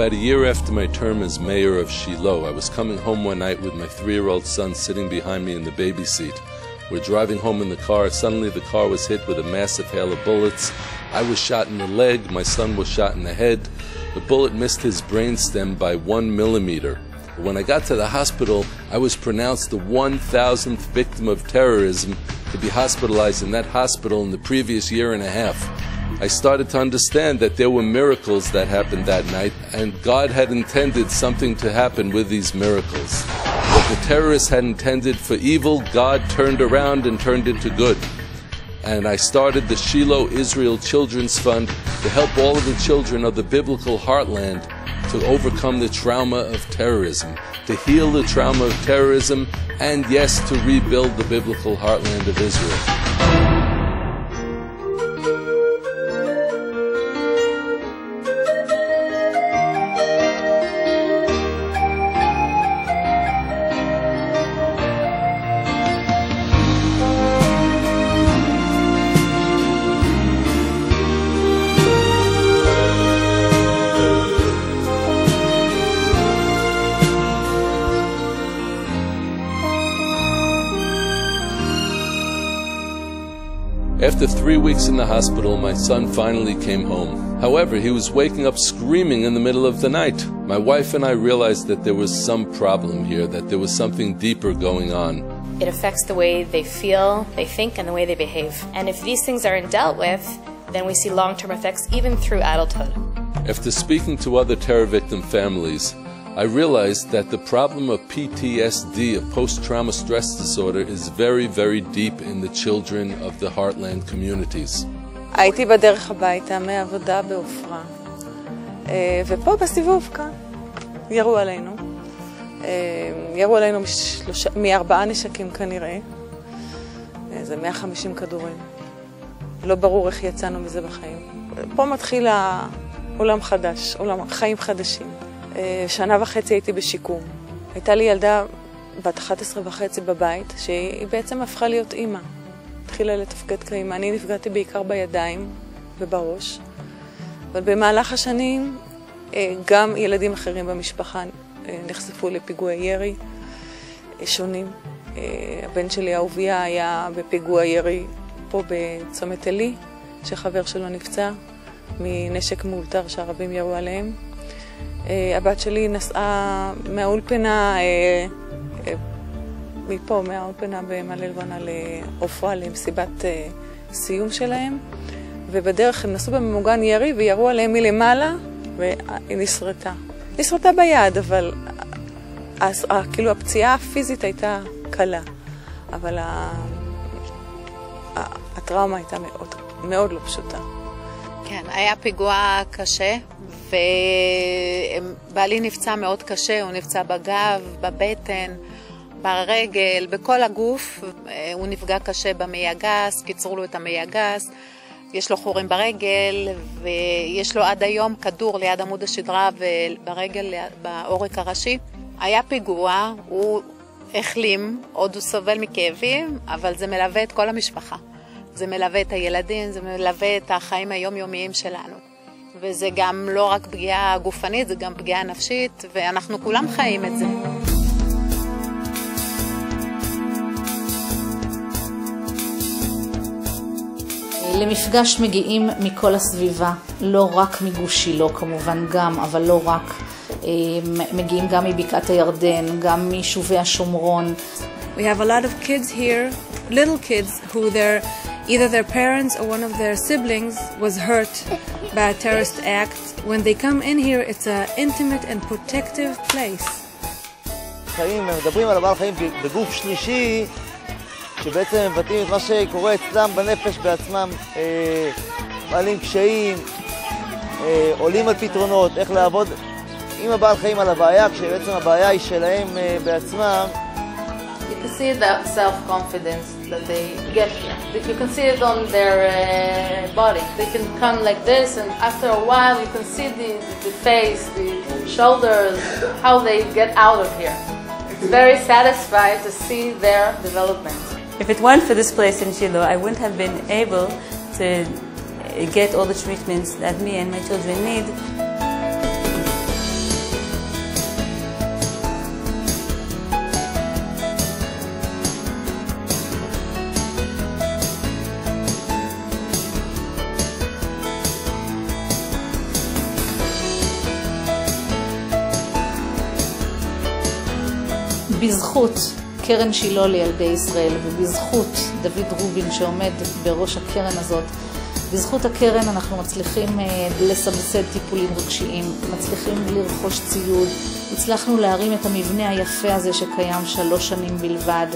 About a year after my term as mayor of Shiloh, I was coming home one night with my 3-year-old son sitting behind me in the baby seat. We're driving home in the car. Suddenly the car was hit with a massive hail of bullets. I was shot in the leg, my son was shot in the head. The bullet missed his brainstem by 1 millimeter. When I got to the hospital, I was pronounced the 1,000th victim of terrorism to be hospitalized in that hospital in the previous year and a half. I started to understand that there were miracles that happened that night, and God had intended something to happen with these miracles. What the terrorists had intended for evil, God turned around and turned into good. And I started the Shiloh Israel Children's Fund to help all of the children of the biblical heartland to overcome the trauma of terrorism, to heal the trauma of terrorism, and yes, to rebuild the biblical heartland of Israel. After 3 weeks in the hospital, my son finally came home. However, he was waking up screaming in the middle of the night. My wife and I realized that there was some problem here, that there was something deeper going on. It affects the way they feel, they think, and the way they behave. And if these things aren't dealt with, then we see long-term effects even through adulthood. After speaking to other terror victim families, I realized that the problem of PTSD, of post-trauma stress disorder, is very, very deep in the children of the heartland communities. הייתי בדרך הביתה מעבודה בעופרה, ופה בסיבוב כאן ירו עלינו. ירו עלינו מ4 נשקים כנראה, זה 150 כדורים. לא ברור איך יצאנו מזה בחיים. פה מתחיל עולם חדש, חיים חדשים. 1.5 שנה הייתי בשיקום. הייתה לי ילדה בת 11.5 בבית, שהיא בעצם הפכה להיות אימא. התחילה לתפקד כאימא. אני נפגעתי בעיקר בידיים ובראש. אבל במהלך השנים, גם ילדים אחרים במשפחה נחשפו לפיגועי ירי שונים. הבן שלי אהוביה היה בפיגוע ירי פה בצומת אלי, שחבר שלו נפצע מנשק מאולתר שהערבים ירו עליהם. הבת שלי נסעה מהאולפנה, מפה, מהאולפנה במעלה לבנה לעופרה, למסיבת סיום שלהם, ובדרך הם נסעו בממוגן ירי וירו עליהם מלמעלה, והיא נשרטה. נשרטה ביד, אבל כאילו הפציעה הפיזית הייתה קלה, אבל הטראומה הייתה מאוד לא פשוטה. כן, היה פיגוע קשה. ובעלי נפצע מאוד קשה, הוא נפצע בגב, בבטן, ברגל, בכל הגוף. הוא נפגע קשה במעי הגס, קיצרו לו את המעי הגס, יש לו חורים ברגל, ויש לו עד היום כדור ליד עמוד השדרה וברגל בעורק הראשי. היה פיגוע, הוא החלים, עוד הוא סובל מכאבים, אבל זה מלווה את כל המשפחה. זה מלווה את הילדים, זה מלווה את החיים היומיומיים שלנו. וזה גם לא רק פגיעה גופנית, זה גם פגיעה נפשית, ואנחנו כולם חיים את זה. למפגש מגיעים מכל הסביבה, לא רק מגוש שילה כמובן גם, אבל לא רק. מגיעים גם מבקעת הירדן, גם מיישובי השומרון. We have a lot of kids here, little kids who either their parents or one of their siblings was hurt by a terrorist act. When they come in here, it's an intimate and protective place. חיים, מדברים על הבעל חיים בגוף שלישי, שבעצם מבטאים את מה שקורה אצלם בנפש בעצמם, מעלים קשיים, עולים על פתרונות, איך לעבוד עם הבעל חיים על הבעיה, כשבעצם הבעיה היא שלהם בעצמם. You can see the self-confidence that they get here. You can see it on their body. They can come like this, and after a while you can see the face, the shoulders, how they get out of here. It's very satisfying to see their development. If it weren't for this place in Shiloh, I wouldn't have been able to get all the treatments that me and my children need. בזכות קרן שילה לילדי ישראל ובזכות דוד רובין שעומד בראש הקרן הזאת, בזכות הקרן אנחנו מצליחים לסבסד טיפולים רגשיים, מצליחים לרכוש ציוד, הצלחנו להרים את המבנה היפה הזה שקיים 3 שנים בלבד.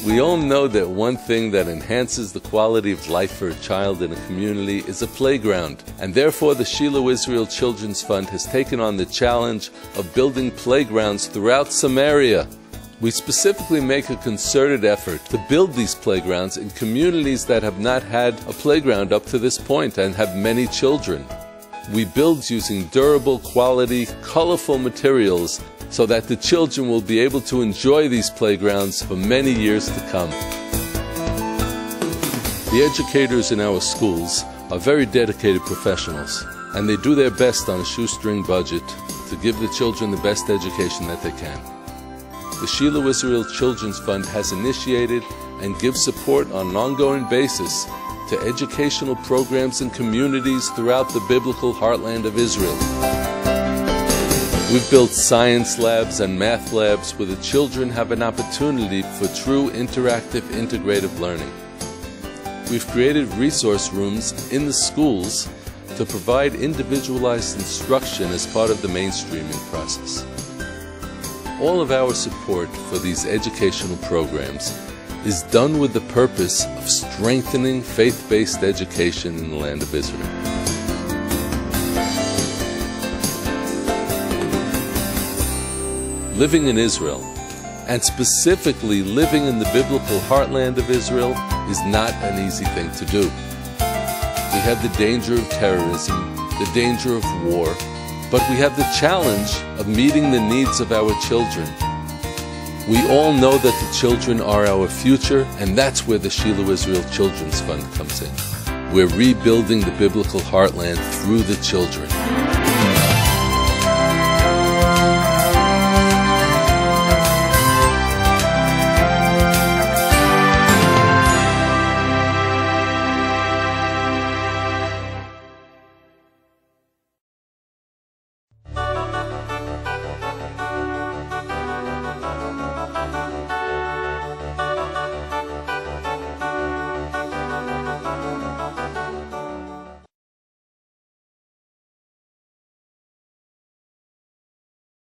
We all know that one thing that enhances the quality of life for a child in a community is a playground, and therefore the Shiloh Israel Children's Fund has taken on the challenge of building playgrounds throughout Samaria. We specifically make a concerted effort to build these playgrounds in communities that have not had a playground up to this point and have many children. We build using durable, quality, colorful materials so that the children will be able to enjoy these playgrounds for many years to come. The educators in our schools are very dedicated professionals, and they do their best on a shoestring budget to give the children the best education that they can. The Shiloh Israel Children's Fund has initiated and gives support on an ongoing basis to educational programs in communities throughout the biblical heartland of Israel. We've built science labs and math labs where the children have an opportunity for true interactive integrative learning. We've created resource rooms in the schools to provide individualized instruction as part of the mainstreaming process. All of our support for these educational programs is done with the purpose of strengthening faith-based education in the land of Israel. Living in Israel, and specifically living in the biblical heartland of Israel, is not an easy thing to do. We have the danger of terrorism, the danger of war, but we have the challenge of meeting the needs of our children. We all know that the children are our future, and that's where the Shiloh Israel Children's Fund comes in. We're rebuilding the biblical heartland through the children.